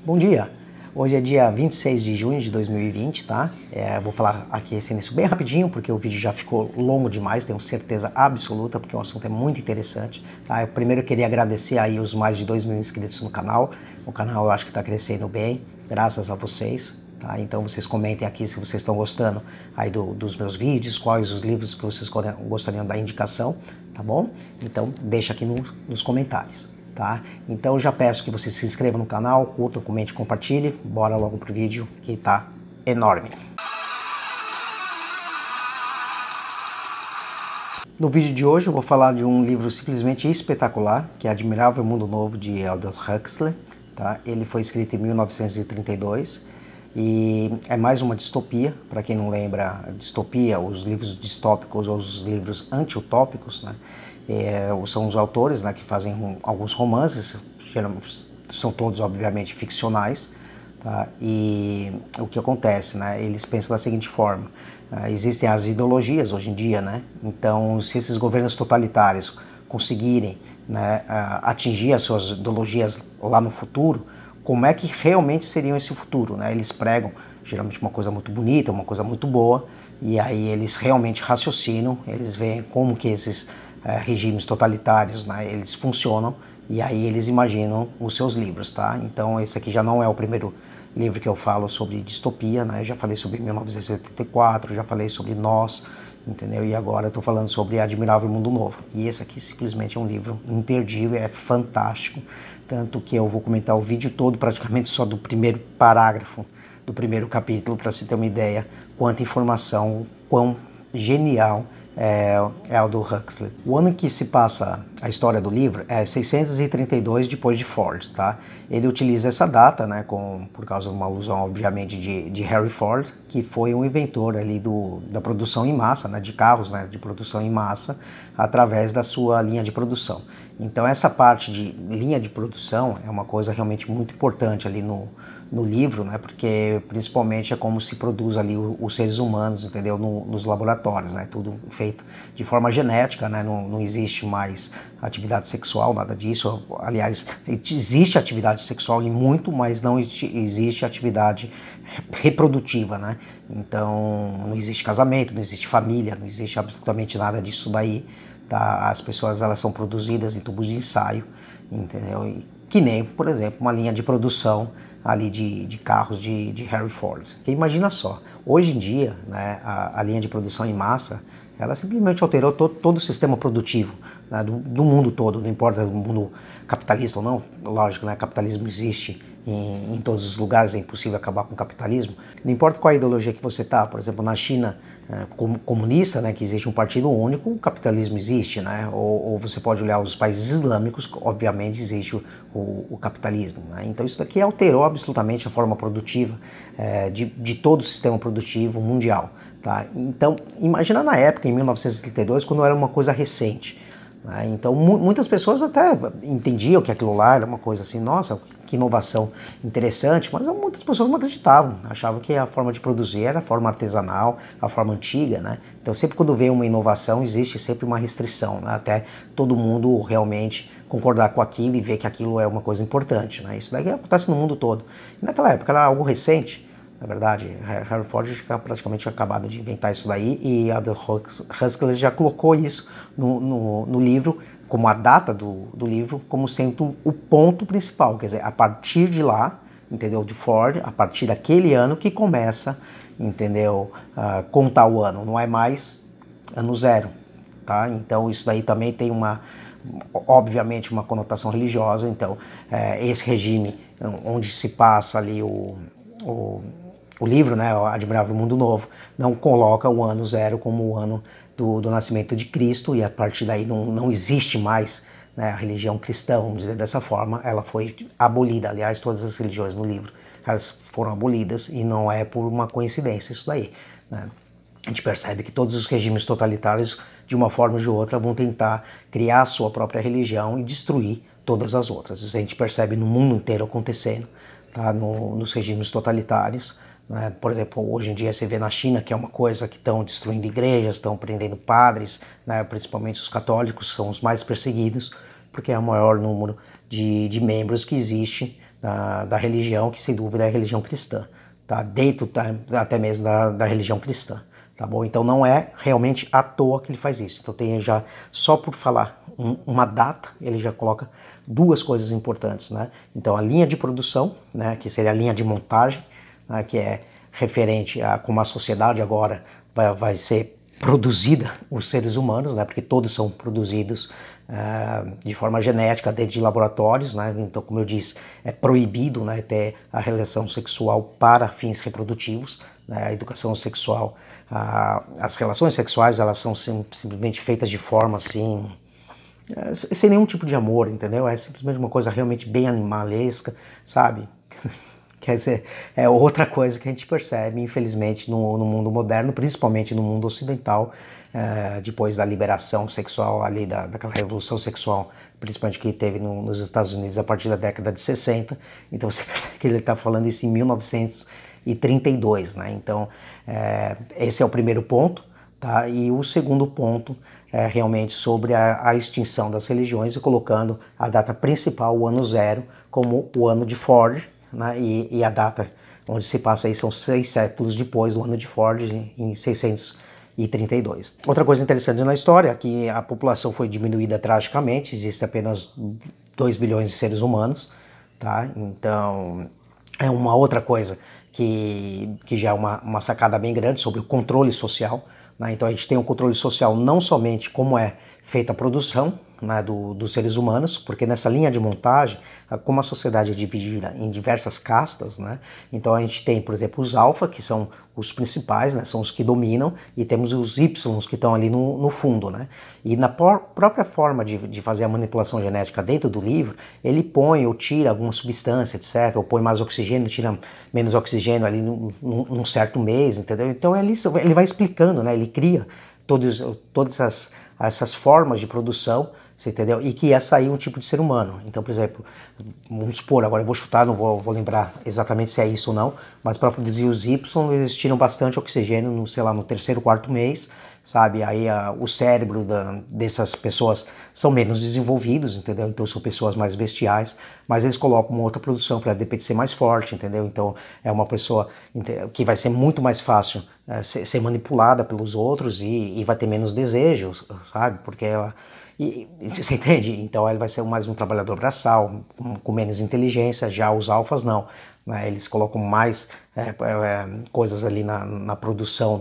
Bom dia! Hoje é dia 26 de junho de 2020, tá? Vou falar aqui esse início bem rapidinho, porque o vídeo já ficou longo demais, tenho certeza absoluta, porque o assunto é muito interessante, tá? Eu primeiro queria agradecer aí os mais de 2.000 inscritos no canal. O canal eu acho que está crescendo bem, graças a vocês, tá? Então vocês comentem aqui se vocês estão gostando aí dos meus vídeos, quais os livros que vocês gostariam da indicação, tá bom? Então deixa aqui nos comentários. Tá? Então eu já peço que você se inscreva no canal, curta, comente, compartilhe. Bora logo pro vídeo que tá enorme. No vídeo de hoje eu vou falar de um livro simplesmente espetacular, que é Admirável Mundo Novo, de Aldous Huxley. Tá? Ele foi escrito em 1932 e é mais uma distopia. Para quem não lembra, distopia, os livros distópicos ou os livros anti-utópicos, né? São os autores, né, que fazem alguns romances, são todos obviamente ficcionais, tá? E o que acontece, né? Eles pensam da seguinte forma: existem as ideologias hoje em dia, né? Então, se esses governos totalitários conseguirem, né, atingir as suas ideologias lá no futuro, como é que realmente seriam esse futuro, né? Eles pregam geralmente uma coisa muito bonita, uma coisa muito boa, e aí eles realmente raciocinam, eles veem como que esses regimes totalitários, né, eles funcionam, e aí eles imaginam os seus livros, tá? Então esse aqui já não é o primeiro livro que eu falo sobre distopia, né? Eu já falei sobre 1984, já falei sobre Nós, entendeu? E agora eu estou falando sobre Admirável Mundo Novo. E esse aqui simplesmente é um livro imperdível, é fantástico, tanto que eu vou comentar o vídeo todo praticamente só do primeiro parágrafo, do primeiro capítulo, para se ter uma ideia quanta informação, quão genial é Aldous Huxley. O ano em que se passa a história do livro é 632 depois de Ford, tá? Ele utiliza essa data, né, por causa de uma alusão, obviamente, de Henry Ford, que foi um inventor ali da produção em massa, né, de carros, né, de produção em massa, através da sua linha de produção. Então essa parte de linha de produção é uma coisa realmente muito importante ali no livro, né? Porque principalmente é como se produz ali os seres humanos, entendeu? Nos laboratórios, né? Tudo feito de forma genética, né? Não existe mais atividade sexual, nada disso. Aliás, existe atividade sexual em muito, mas não existe atividade reprodutiva, né? Então não existe casamento, não existe família, não existe absolutamente nada disso daí, tá? As pessoas, elas são produzidas em tubos de ensaio, entendeu? Que nem, por exemplo, uma linha de produção ali de carros de Henry Ford. Porque imagina só, hoje em dia, né, a linha de produção em massa, ela simplesmente alterou todo o sistema produtivo, né, do mundo todo, não importa do mundo capitalista ou não, lógico, né, capitalismo existe em todos os lugares, é impossível acabar com o capitalismo. Não importa qual a ideologia que você está, por exemplo, na China comunista, né, que existe um partido único, o capitalismo existe, né? Ou você pode olhar os países islâmicos, obviamente existe o capitalismo, né? Então isso daqui alterou absolutamente a forma produtiva de todo o sistema produtivo mundial, tá? Então imagina na época, em 1932, quando era uma coisa recente. Então muitas pessoas até entendiam que aquilo lá era uma coisa assim, nossa, que inovação interessante, mas muitas pessoas não acreditavam, achavam que a forma de produzir era a forma artesanal, a forma antiga, né? Então sempre quando vem uma inovação existe sempre uma restrição, né? Até todo mundo realmente concordar com aquilo e ver que aquilo é uma coisa importante, né? Isso daí acontece no mundo todo. E naquela época era algo recente. Na verdade, Henry Ford já praticamente tinha acabado de inventar isso daí e Aldous Huxley já colocou isso no livro, como a data do livro, como sendo o ponto principal. Quer dizer, a partir de lá, entendeu, de Ford, a partir daquele ano que começa, entendeu, contar o ano, não é mais ano zero, tá? Então isso daí também tem obviamente uma conotação religiosa. Então esse regime onde se passa ali o livro, né, o Admirável Mundo Novo, não coloca o ano zero como o ano do nascimento de Cristo, e a partir daí não existe mais, né, a religião cristã, vamos dizer dessa forma. Ela foi abolida. Aliás, todas as religiões no livro, elas foram abolidas, e não é por uma coincidência isso daí, né? A gente percebe que todos os regimes totalitários, de uma forma ou de outra, vão tentar criar a sua própria religião e destruir todas as outras. Isso a gente percebe no mundo inteiro acontecendo, tá? Nos regimes totalitários. Por exemplo, hoje em dia você vê na China que é uma coisa que estão destruindo igrejas, estão prendendo padres, né? Principalmente os católicos são os mais perseguidos, porque é o maior número de membros que existe da religião, que sem dúvida é a religião cristã, tá? Dentro até mesmo da religião cristã, tá bom? Então não é realmente à toa que ele faz isso. Então tem já, só por falar uma data, ele já coloca duas coisas importantes, né? Então a linha de produção, né, que seria a linha de montagem, né, que é referente a como a sociedade agora vai ser produzida, os seres humanos, né, porque todos são produzidos de forma genética dentro de laboratórios, né? Então, como eu disse, é proibido, né, ter a relação sexual para fins reprodutivos, né? A educação sexual, as relações sexuais, elas são simplesmente feitas de forma assim, sem nenhum tipo de amor, entendeu? É simplesmente uma coisa realmente bem animalesca, sabe? Quer dizer, é outra coisa que a gente percebe, infelizmente, no mundo moderno, principalmente no mundo ocidental, depois da liberação sexual ali, daquela revolução sexual, principalmente que teve nos Estados Unidos a partir da década de 60. Então você percebe que ele está falando isso em 1932, né? Então, esse é o primeiro ponto, tá? E o segundo ponto é realmente sobre a extinção das religiões e colocando a data principal, o ano zero, como o ano de Ford, né? E a data onde se passa aí são 6 séculos depois do ano de Ford, em 632. Outra coisa interessante na história é que a população foi diminuída drasticamente, existe apenas 2 bilhões de seres humanos, tá? Então é uma outra coisa que já é uma sacada bem grande sobre o controle social, né? Então a gente tem um controle social não somente como é feita a produção, né, dos seres humanos, porque nessa linha de montagem, como a sociedade é dividida em diversas castas, né, então a gente tem, por exemplo, os alfa, que são os principais, né, são os que dominam, e temos os Y, que estão ali no fundo, né, e na própria forma de fazer a manipulação genética dentro do livro, ele põe ou tira alguma substância, etc., ou põe mais oxigênio, tira menos oxigênio ali num certo mês, entendeu? Então ele vai explicando, né, ele cria todas essas formas de produção, você entendeu? E que ia sair um tipo de ser humano. Então, por exemplo, vamos supor, agora eu vou chutar, não vou lembrar exatamente se é isso ou não, mas para produzir os Y, eles tiram bastante oxigênio, no terceiro, quarto mês, sabe? Aí o cérebro dessas pessoas são menos desenvolvidos, entendeu? Então são pessoas mais bestiais, mas eles colocam uma outra produção para de repente ser mais forte, entendeu? Então é uma pessoa que vai ser muito mais fácil ser manipulada pelos outros e vai ter menos desejos, sabe? Porque ela... E você entende? Então ele vai ser mais um trabalhador braçal, com menos inteligência. Já os alfas não, né? Eles colocam mais coisas ali na produção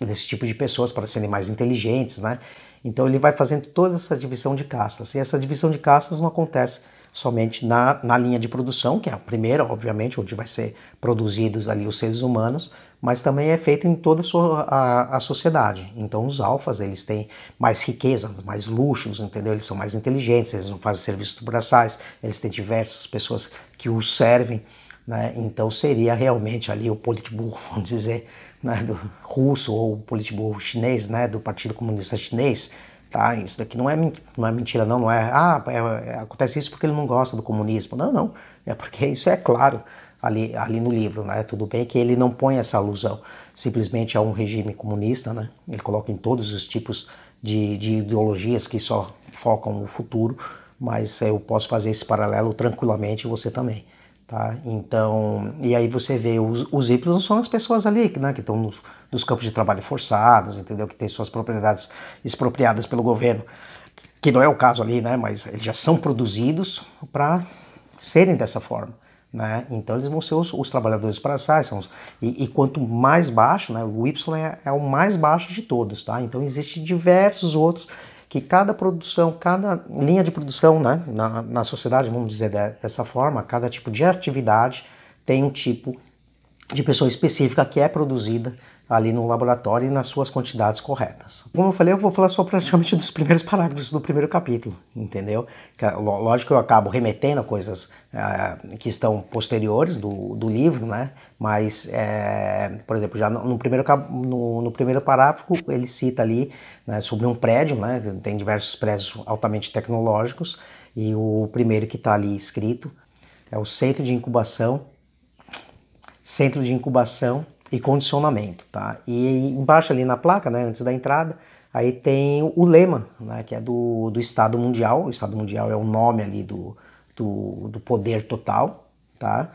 desse tipo de pessoas para serem mais inteligentes, né? Então ele vai fazendo toda essa divisão de castas. E essa divisão de castas não acontece somente na linha de produção, que é a primeira, obviamente, onde vai ser produzidos ali os seres humanos, mas também é feita em toda a sociedade. Então os alfas, eles têm mais riquezas, mais luxos, entendeu? Eles são mais inteligentes, eles não fazem serviços braçais, eles têm diversas pessoas que os servem, né? Então seria realmente ali o politburo, vamos dizer, né, do russo, ou o politburo chinês, né, do Partido Comunista Chinês. Tá, isso daqui não é mentira, não é, acontece isso porque ele não gosta do comunismo. Não, é porque isso é claro ali no livro, né? Tudo bem que ele não põe essa alusão simplesmente a um regime comunista, né? Ele coloca em todos os tipos de ideologias que só focam no futuro, mas eu posso fazer esse paralelo tranquilamente, e você também. Tá? Então, e aí você vê os Y são as pessoas ali, né, que estão nos campos de trabalho forçados, entendeu? Que tem suas propriedades expropriadas pelo governo, que não é o caso ali, né? Mas eles já são produzidos para serem dessa forma, né? Então eles vão ser os trabalhadores braçais, e quanto mais baixo, né? O Y é o mais baixo de todos, tá? Então existem diversos outros que cada produção, cada linha de produção, né, na sociedade, vamos dizer dessa forma, cada tipo de atividade tem um tipo de pessoa específica que é produzida ali no laboratório e nas suas quantidades corretas. Como eu falei, eu vou falar só praticamente dos primeiros parágrafos do primeiro capítulo, entendeu? Lógico que eu acabo remetendo a coisas que estão posteriores do livro, né? Mas, por exemplo, já no primeiro parágrafo ele cita ali, né, sobre um prédio, né? Tem diversos prédios altamente tecnológicos, e o primeiro que está ali escrito é o Centro de Incubação e Condicionamento, tá? E embaixo ali na placa, né, antes da entrada, aí tem o lema, né, que é do Estado Mundial. O Estado Mundial é o nome ali do do poder total, tá?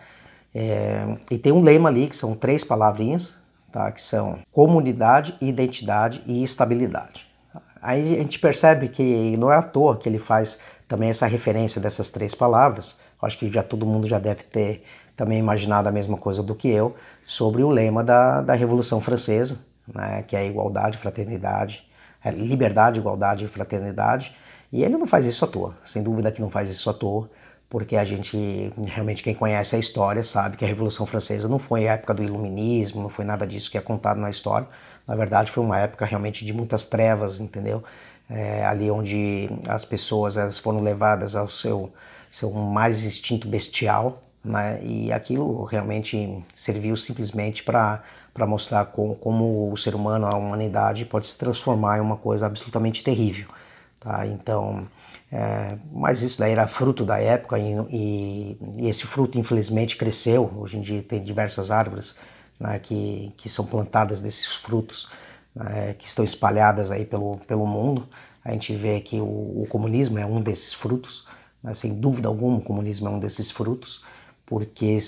E tem um lema ali que são 3 palavrinhas, tá? Que são comunidade, identidade e estabilidade. Aí a gente percebe que não é à toa que ele faz também essa referência dessas 3 palavras. Acho que todo mundo já deve ter também imaginado a mesma coisa do que eu sobre o lema da Revolução Francesa, né? Que é igualdade, fraternidade, liberdade, igualdade e fraternidade. E ele não faz isso à toa, sem dúvida que não faz isso à toa, porque a gente, realmente quem conhece a história sabe que a Revolução Francesa não foi a época do Iluminismo, não foi nada disso que é contado na história. Na verdade foi uma época realmente de muitas trevas, entendeu? Ali onde as pessoas elas foram levadas ao seu mais instinto bestial, né? E aquilo realmente serviu simplesmente para mostrar como o ser humano, a humanidade pode se transformar em uma coisa absolutamente terrível. Tá? Então, mas isso daí era fruto da época e esse fruto infelizmente cresceu. Hoje em dia tem diversas árvores, né, que são plantadas desses frutos, né, que estão espalhadas aí pelo mundo. A gente vê que o comunismo é um desses frutos, né, sem dúvida alguma o comunismo é um desses frutos, porque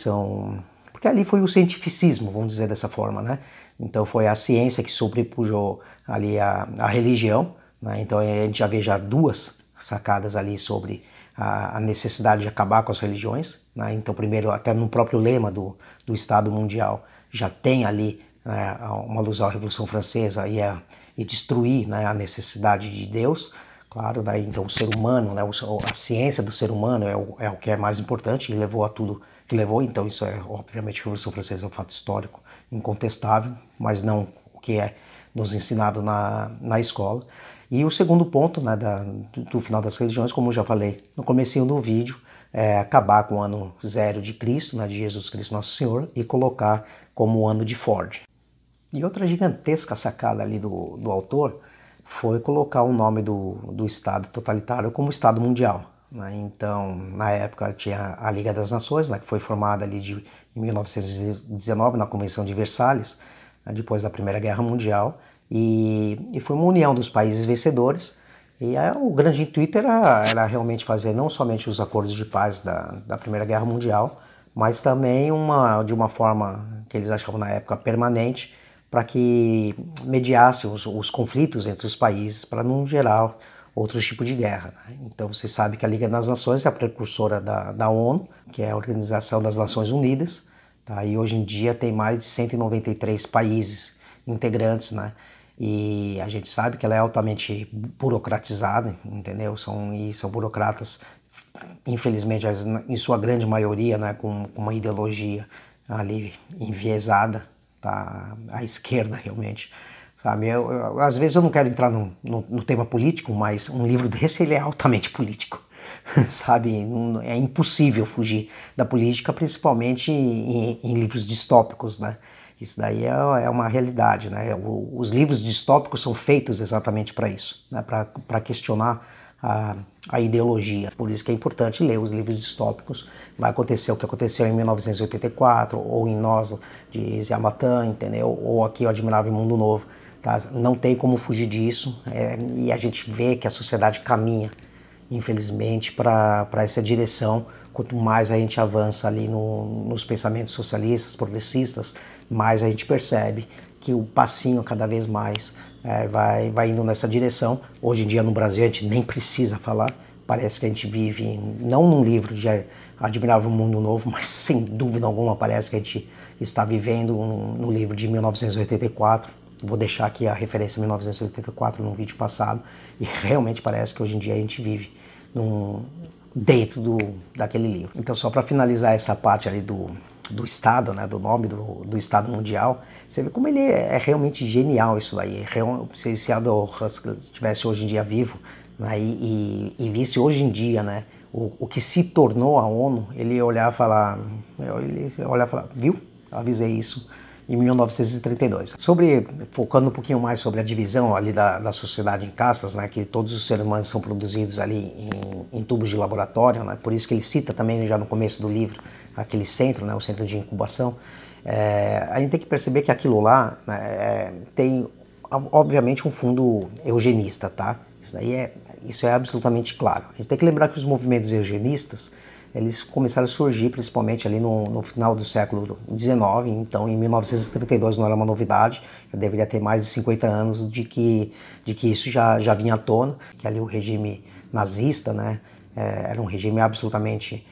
ali foi o cientificismo, vamos dizer dessa forma, né? Então foi a ciência que sobrepujou ali a religião. Então a gente já vê 2 sacadas ali sobre a necessidade de acabar com as religiões. Então primeiro, até no próprio lema do Estado Mundial, já tem ali, né, uma alusão à Revolução Francesa e destruir, né, a necessidade de Deus. Claro, então o ser humano, né, a ciência do ser humano é o que é mais importante e levou a tudo que levou. Então isso obviamente, a Revolução Francesa é um fato histórico incontestável, mas não o que é nos ensinado na escola. E o segundo ponto, né, do final das religiões, como eu já falei no comecinho do vídeo, é acabar com o ano 0 de Cristo, né, de Jesus Cristo Nosso Senhor, e colocar como o ano de Ford. E outra gigantesca sacada ali do autor foi colocar o nome do Estado totalitário como Estado Mundial. Né? Então, na época tinha a Liga das Nações, né, que foi formada ali em 1919 na Convenção de Versalhes, né, depois da Primeira Guerra Mundial, e foi uma união dos países vencedores. E o grande intuito era realmente fazer não somente os acordos de paz da Primeira Guerra Mundial, mas também de uma forma que eles achavam na época permanente, para que mediasse os conflitos entre os países, para não gerar outro tipo de guerra. Né? Então você sabe que a Liga das Nações é a precursora da ONU, que é a Organização das Nações Unidas, tá? E hoje em dia tem mais de 193 países integrantes, né? E a gente sabe que ela é altamente burocratizada, entendeu? São burocratas, infelizmente, em sua grande maioria, né, com uma ideologia ali enviesada, tá? À esquerda, realmente. Sabe? Às vezes eu não quero entrar no tema político, mas um livro desse ele é altamente político. Sabe? É impossível fugir da política, principalmente em livros distópicos, né? Isso daí é uma realidade, né? Os livros distópicos são feitos exatamente para isso, né? Para questionar a ideologia. Por isso que é importante ler os livros distópicos. Vai acontecer o que aconteceu em 1984, ou em Nós, de Ziyamatan, entendeu? Ou aqui o Admirável Mundo Novo. Tá? Não tem como fugir disso, e a gente vê que a sociedade caminha, infelizmente, para essa direção. Quanto mais a gente avança ali nos pensamentos socialistas, progressistas, mais a gente percebe que o passinho cada vez mais vai indo nessa direção. Hoje em dia no Brasil a gente nem precisa falar, parece que a gente vive, não num livro de Admirável Mundo Novo, mas sem dúvida alguma parece que a gente está vivendo no livro de 1984. Vou deixar aqui a referência a 1984 no vídeo passado, e realmente parece que hoje em dia a gente vive dentro daquele livro. Então, só para finalizar essa parte ali do Estado, né, do nome do Estado Mundial, você vê como ele é realmente genial isso daí. Se Aldous Huxley estivesse hoje em dia vivo, né, e visse hoje em dia, né, o que se tornou a ONU, ele ia olhar e falar, viu? Avisei isso em 1932. Focando um pouquinho mais sobre a divisão ali da sociedade em castas, né, que todos os seres humanos são produzidos ali em tubos de laboratório, né, por isso que ele cita também já no começo do livro aquele centro, né, o centro de incubação. A gente tem que perceber que aquilo lá, né, tem obviamente um fundo eugenista, tá? Isso é absolutamente claro. A gente tem que lembrar que os movimentos eugenistas, eles começaram a surgir principalmente ali no final do século XIX, então em 1932 não era uma novidade, já deveria ter mais de 50 anos de que isso já vinha à tona, que ali o regime nazista, né, era um regime absolutamente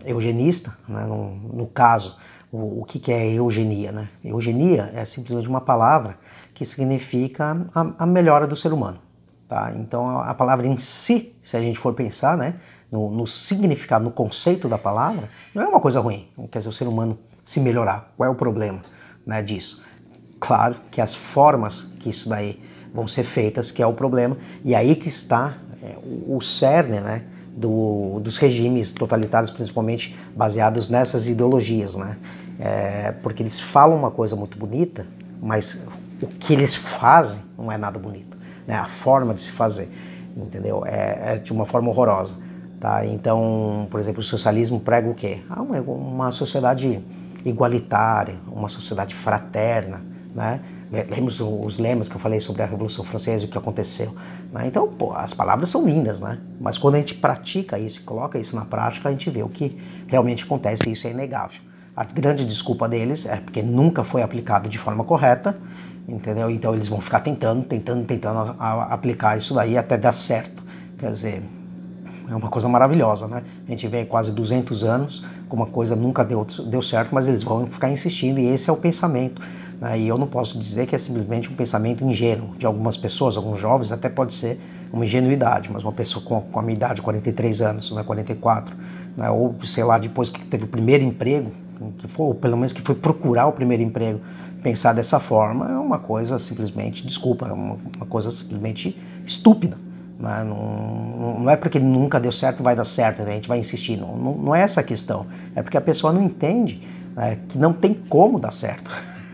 eugenista, né, no caso, o que é eugenia, né? Eugenia é simplesmente uma palavra que significa a melhora do ser humano. Tá? Então a palavra em si, se a gente for pensar, né, no significado, no conceito da palavra, não é uma coisa ruim. Quer dizer, o ser humano se melhorar. Qual é o problema, né, disso? Claro que as formas que isso daí vão ser feitas que é o problema, e aí que está o cerne, né, dos regimes totalitários, principalmente baseados nessas ideologias, né? Porque eles falam uma coisa muito bonita, mas o que eles fazem não é nada bonito, né? A forma de se fazer, entendeu? É de uma forma horrorosa, tá? Então, por exemplo, o socialismo prega o quê? Uma sociedade igualitária, uma sociedade fraterna, né? Lemos os lemas que eu falei sobre a Revolução Francesa e o que aconteceu, né? Então, as palavras são lindas, né? Mas quando a gente pratica isso e coloca isso na prática, a gente vê o que realmente acontece, e isso é inegável. A grande desculpa deles é porque nunca foi aplicado de forma correta, entendeu? Então eles vão ficar tentando aplicar isso daí até dar certo. Quer dizer, é uma coisa maravilhosa, né? A gente vê quase 200 anos, como uma coisa nunca deu certo, mas eles vão ficar insistindo, e esse é o pensamento. Né? E eu não posso dizer que é simplesmente um pensamento ingênuo de algumas pessoas, alguns jovens, até pode ser uma ingenuidade, mas uma pessoa com a minha idade, 43 anos, né, 44, né, ou sei lá, depois que teve o primeiro emprego, ou pelo menos que foi procurar o primeiro emprego, pensar dessa forma é uma coisa simplesmente, desculpa, é uma coisa simplesmente estúpida. Né? Não é porque nunca deu certo vai dar certo, né? A gente vai insistir, não é essa a questão, é porque a pessoa não entende, né, que não tem como dar certo.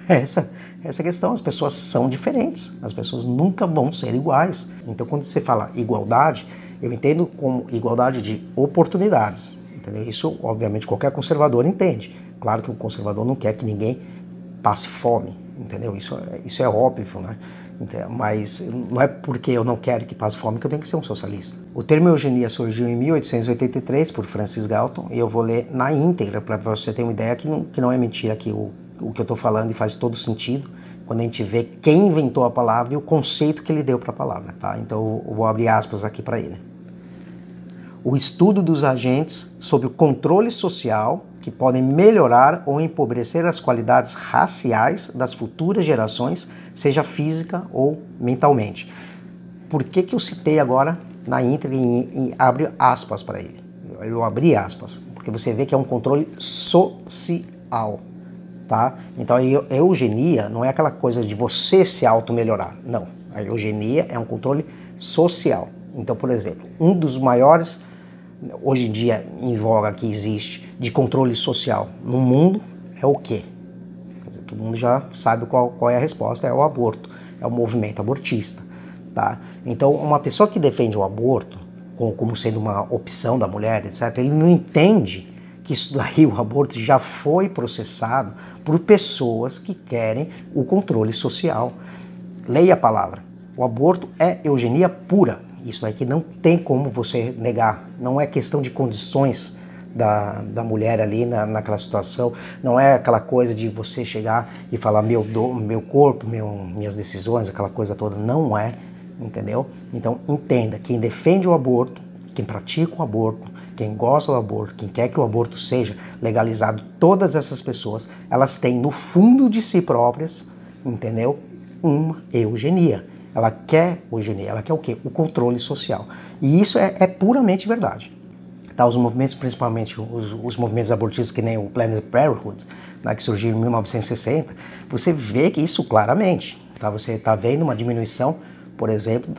Essa é a questão, as pessoas são diferentes, as pessoas nunca vão ser iguais. Então quando você fala igualdade, eu entendo como igualdade de oportunidades, entendeu? Isso obviamente qualquer conservador entende. Claro que o conservador não quer que ninguém passe fome, entendeu? Isso é óbvio, né? Mas não é porque eu não quero que passe fome que eu tenho que ser um socialista. O termo eugenia surgiu em 1883 por Francis Galton, e eu vou ler na íntegra para você ter uma ideia que não é mentira aqui o que eu estou falando, e faz todo sentido quando a gente vê quem inventou a palavra e o conceito que ele deu para a palavra, tá? Então eu vou abrir aspas aqui para ele. O estudo dos agentes sob o controle social que podem melhorar ou empobrecer as qualidades raciais das futuras gerações, seja física ou mentalmente. Por que eu citei agora na íntegra e abre aspas para ele? Eu abri aspas, porque você vê que é um controle social, tá? Então a eugenia não é aquela coisa de você se auto-melhorar, não. A eugenia é um controle social. Então, por exemplo, um dos maiores hoje em dia em voga que existe de controle social no mundo é o quê? Quer dizer, todo mundo já sabe qual é a resposta, é o aborto, é o movimento abortista, tá? Então uma pessoa que defende o aborto como sendo uma opção da mulher, etc., ele não entende que isso daí, o aborto já foi processado por pessoas que querem o controle social. Leia a palavra, o aborto é eugenia pura. Isso daqui não tem como você negar, não é questão de condições da mulher ali naquela situação, não é aquela coisa de você chegar e falar meu corpo, minhas decisões, aquela coisa toda, não é, entendeu? Então entenda, quem defende o aborto, quem pratica o aborto, quem gosta do aborto, quem quer que o aborto seja legalizado, todas essas pessoas, elas têm no fundo de si próprias, entendeu? Uma eugenia. Ela quer eugenia, ela quer o quê? O controle social. E isso é puramente verdade. Tá, os movimentos, principalmente os movimentos abortistas, que nem o Planned Parenthood, né, que surgiu em 1960, você vê que isso claramente. Tá? Você está vendo uma diminuição, por exemplo,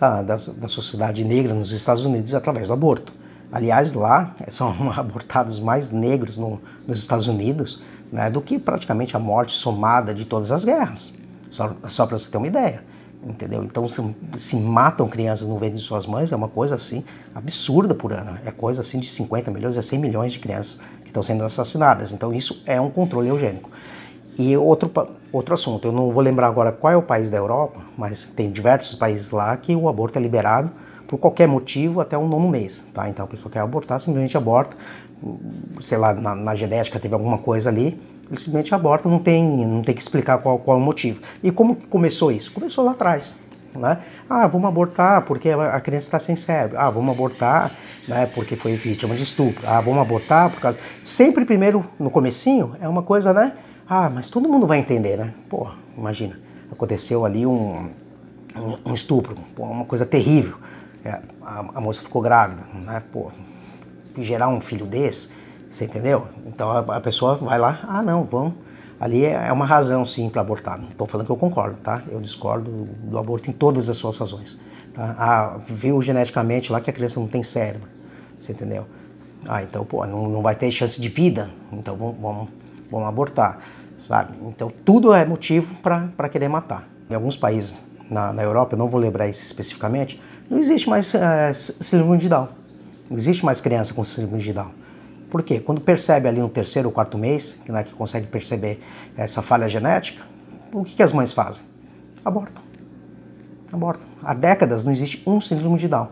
da sociedade negra nos Estados Unidos através do aborto. Aliás, lá são abortados mais negros nos Estados Unidos, né, do que praticamente a morte somada de todas as guerras. Só para você ter uma ideia. Entendeu? Então se matam crianças no ventre de suas mães, é uma coisa assim absurda por ano, é coisa assim de 50 milhões a 100 milhões de crianças que estão sendo assassinadas, então isso é um controle eugênico. E outro assunto, eu não vou lembrar agora qual é o país da Europa, mas tem diversos países lá que o aborto é liberado por qualquer motivo até o 9º mês, tá? Então a pessoa quer abortar, simplesmente aborta, sei lá, na genética teve alguma coisa ali, ele simplesmente aborta, não tem que explicar qual é o motivo. E como começou isso? Começou lá atrás. Né? Ah, vamos abortar porque a criança está sem cérebro. Ah, vamos abortar, né, porque foi vítima de estupro. Ah, vamos abortar por causa... Sempre primeiro, no comecinho, é uma coisa, né? Ah, mas todo mundo vai entender, né? Pô, imagina, aconteceu ali um estupro, pô, uma coisa terrível. A moça ficou grávida, né? Pô, gerar um filho desse, você entendeu? Então a pessoa vai lá, ah não, vamos... Ali é uma razão, sim, para abortar. Não estou falando que eu concordo, tá? Eu discordo do aborto em todas as suas razões. Tá? Ah, viu geneticamente lá que a criança não tem cérebro. Você entendeu? Ah, então, pô, não vai ter chance de vida. Então, vamos abortar, sabe? Então, tudo é motivo para querer matar. Em alguns países na Europa, eu não vou lembrar isso especificamente, não existe mais síndrome de Down. Não existe mais criança com síndrome de Down. Por quê? Quando percebe ali no terceiro ou quarto mês, né, que consegue perceber essa falha genética, o que as mães fazem? Abortam. Abortam. Há décadas não existe um síndrome de Down.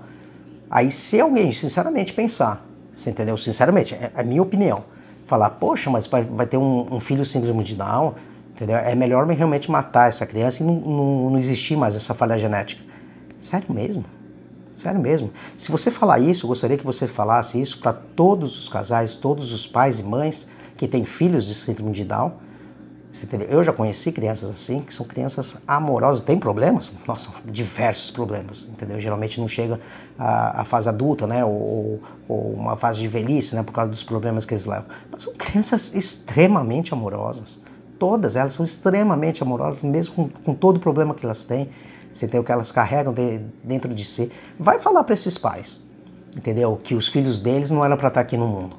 Aí se alguém, sinceramente, pensar, você entendeu? Sinceramente, é a minha opinião, falar, poxa, mas vai ter um filho síndrome de Down, entendeu? É melhor realmente matar essa criança e não existir mais essa falha genética. Sério mesmo? Sério mesmo. Se você falar isso, eu gostaria que você falasse isso para todos os casais, todos os pais e mães que têm filhos de síndrome de Down. Você entendeu? Eu já conheci crianças assim, que são crianças amorosas, tem problemas? Nossa, diversos problemas, entendeu? Geralmente não chega à fase adulta, né? Ou uma fase de velhice, né? Por causa dos problemas que eles levam. Mas são crianças extremamente amorosas. Todas elas são extremamente amorosas, mesmo com todo o problema que elas têm. Você tem o que elas carregam dentro de si. Vai falar para esses pais, entendeu? Que os filhos deles não eram para estar aqui no mundo.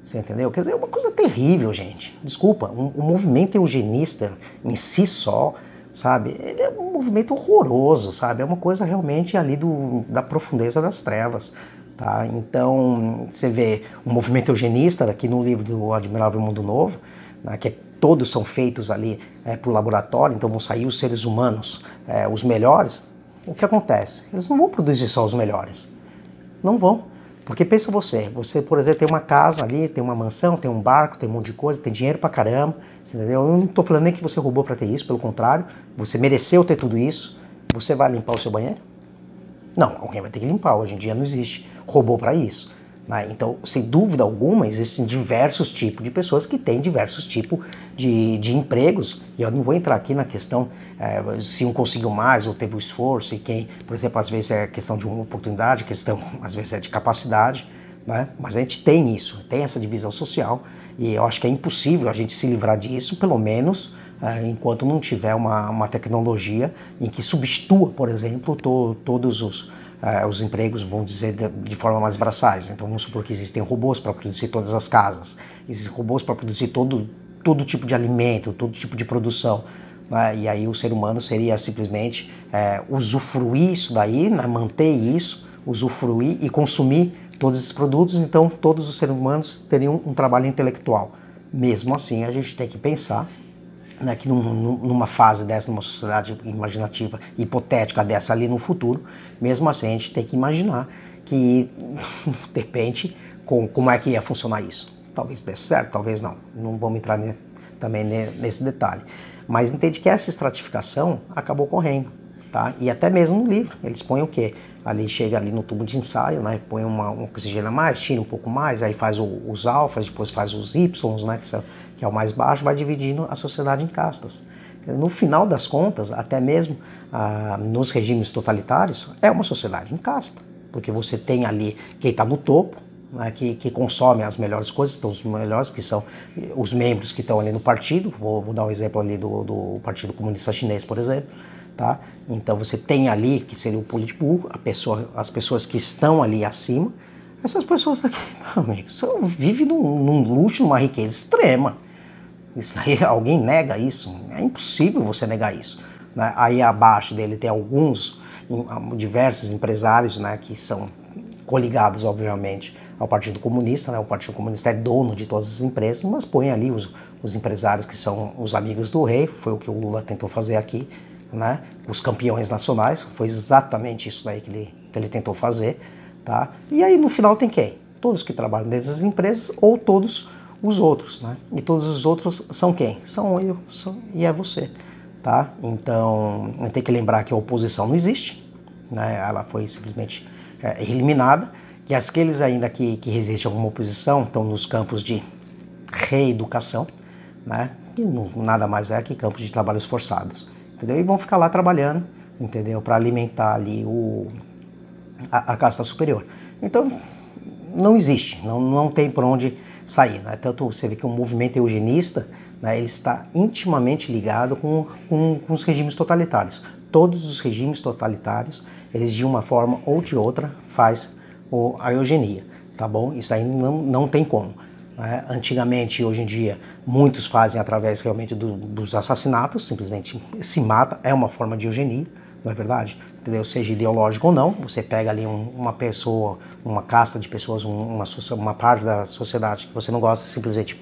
Você entendeu? Quer dizer, é uma coisa terrível, gente. Desculpa, o movimento eugenista em si só, sabe? Ele é um movimento horroroso, sabe? É uma coisa realmente ali da profundeza das trevas. Tá? Então, você vê o movimento eugenista aqui no livro do Admirável Mundo Novo, né, que todos são feitos ali para o laboratório, então vão sair os seres humanos, os melhores. O que acontece? Eles não vão produzir só os melhores. Não vão. Porque pensa você, por exemplo, tem uma casa ali, tem uma mansão, tem um barco, tem um monte de coisa, tem dinheiro pra caramba, entendeu? Eu não estou falando nem que você roubou para ter isso, pelo contrário, você mereceu ter tudo isso. Você vai limpar o seu banheiro? Não, alguém vai ter que limpar, hoje em dia não existe robô para isso. Então, sem dúvida alguma, existem diversos tipos de pessoas que têm diversos tipos de empregos. E eu não vou entrar aqui na questão se um conseguiu mais ou teve o esforço e quem, por exemplo, às vezes é questão de uma oportunidade, questão às vezes é de capacidade, né? Mas a gente tem isso, tem essa divisão social e eu acho que é impossível a gente se livrar disso, pelo menos enquanto não tiver uma tecnologia em que substitua, por exemplo, todos os empregos, vamos dizer, de forma mais braçais. Então vamos supor que existem robôs para produzir todas as casas, existem robôs para produzir todo tipo de alimento, todo tipo de produção. Né? E aí o ser humano seria simplesmente usufruir isso daí, né? Manter isso, usufruir e consumir todos esses produtos, então todos os seres humanos teriam um trabalho intelectual. Mesmo assim, a gente tem que pensar, né, que numa fase dessa, numa sociedade imaginativa, hipotética dessa ali no futuro, mesmo assim a gente tem que imaginar que, de repente, como é que ia funcionar isso. Talvez desse certo, talvez não. Não vamos entrar também nesse detalhe. Mas entende que essa estratificação acabou ocorrendo, tá? E até mesmo no livro, eles põem o quê? Ali chega ali no tubo de ensaio, né? Põe um oxigênio a mais, tira um pouco mais, aí faz os alfas, depois faz os ys, né? Que é o mais baixo, vai dividindo a sociedade em castas. No final das contas, até mesmo nos regimes totalitários, é uma sociedade em casta, porque você tem ali quem está no topo, né, que consome as melhores coisas, então os melhores que são os membros que estão ali no partido, vou dar um exemplo ali do Partido Comunista Chinês, por exemplo, tá? Então você tem ali, que seria o Politburo, as pessoas que estão ali acima, essas pessoas aqui, meu amigo, vivem num luxo, numa riqueza extrema. Isso aí, alguém nega isso? É impossível você negar isso. Né? Aí abaixo dele tem diversos empresários, né, que são coligados, obviamente, ao Partido Comunista. Né? O Partido Comunista é dono de todas as empresas, mas põe ali os empresários que são os amigos do rei, foi o que o Lula tentou fazer aqui, né? Os campeões nacionais, foi exatamente isso daí que ele tentou fazer. Tá? E aí no final tem quem? Todos que trabalham dentro das empresas ou todos os outros, né? E todos os outros são quem? São eu e é você, tá? Então, tem que lembrar que a oposição não existe, né? Ela foi simplesmente eliminada, e aqueles ainda que resistem a alguma oposição estão nos campos de reeducação, né? Que nada mais é que campos de trabalhos forçados, entendeu? E vão ficar lá trabalhando, entendeu? Para alimentar ali a casta superior. Então, não existe, não tem por onde sair, né? Tanto você vê que o movimento eugenista, né, ele está intimamente ligado com os regimes totalitários. Todos os regimes totalitários, eles de uma forma ou de outra faz a eugenia, tá bom? Isso aí não tem como, né? Antigamente, hoje em dia, muitos fazem através realmente dos assassinatos, simplesmente se mata, é uma forma de eugenia, não é verdade? Entendeu? Seja ideológico ou não, você pega ali uma pessoa, uma casta de pessoas, uma parte da sociedade que você não gosta, simplesmente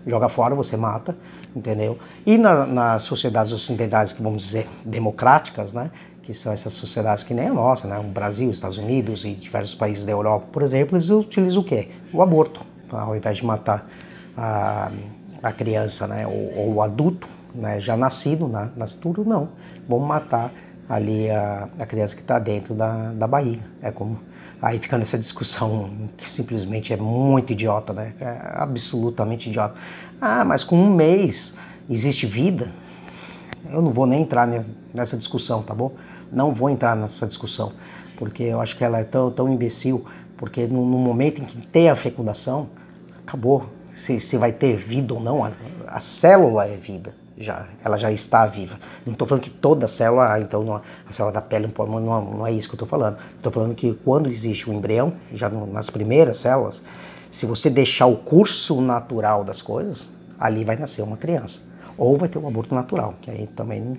joga fora, você mata, entendeu? E nas sociedades ocidentais, que vamos dizer democráticas, né? Que são essas sociedades que nem a nossa, né? O Brasil, os Estados Unidos e diversos países da Europa, por exemplo, eles utilizam o quê? O aborto, tá? Ao invés de matar a criança, né? Ou o adulto, né? Já nascido, nascituro, não. Vamos matar ali a criança que está dentro da barriga. É como... Aí fica nessa discussão que simplesmente é muito idiota, né? É absolutamente idiota. Ah, mas com um mês existe vida? Eu não vou nem entrar nessa discussão, tá bom? Não vou entrar nessa discussão, porque eu acho que ela é tão imbecil, porque no momento em que tem a fecundação, acabou. Se vai ter vida ou não, a célula é vida. Ela já está viva. Não estou falando que toda célula, então a célula da pele, não é isso que eu estou falando. Estou falando que quando existe o embrião, já nas primeiras células, se você deixar o curso natural das coisas, ali vai nascer uma criança. Ou vai ter um aborto natural, que aí também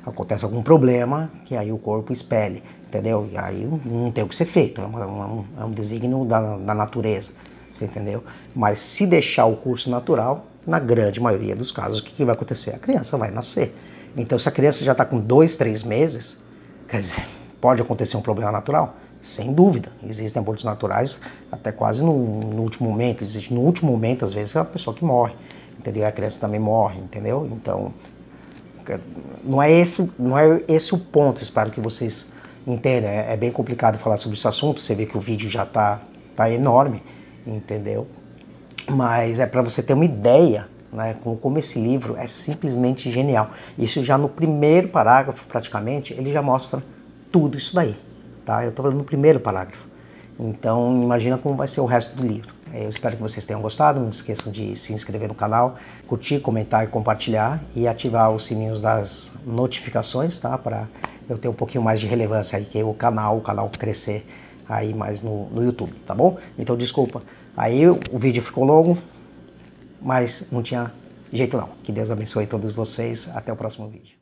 acontece algum problema, que aí o corpo expele, entendeu? E aí não tem o que ser feito, é um desígnio da natureza, você entendeu? Mas se deixar o curso natural, na grande maioria dos casos, o que vai acontecer? A criança vai nascer. Então, se a criança já está com 2, 3 meses, quer dizer, pode acontecer um problema natural? Sem dúvida. Existem abortos naturais até quase no último momento. Existe no último momento, às vezes, é a pessoa que morre, entendeu? A criança também morre, entendeu? Então, não é esse o ponto. Espero que vocês entendam. É bem complicado falar sobre esse assunto. Você vê que o vídeo já tá enorme, entendeu? Mas é para você ter uma ideia, né, como esse livro é simplesmente genial. Isso já no primeiro parágrafo, praticamente, ele já mostra tudo isso daí, tá? Eu estou falando no primeiro parágrafo. Então, imagina como vai ser o resto do livro. Eu espero que vocês tenham gostado. Não esqueçam de se inscrever no canal, curtir, comentar e compartilhar e ativar os sininhos das notificações, tá? Para eu ter um pouquinho mais de relevância aí, que o canal crescer aí mais no YouTube, tá bom? Então, desculpa. Aí o vídeo ficou longo, mas não tinha jeito não. Que Deus abençoe todos vocês. Até o próximo vídeo.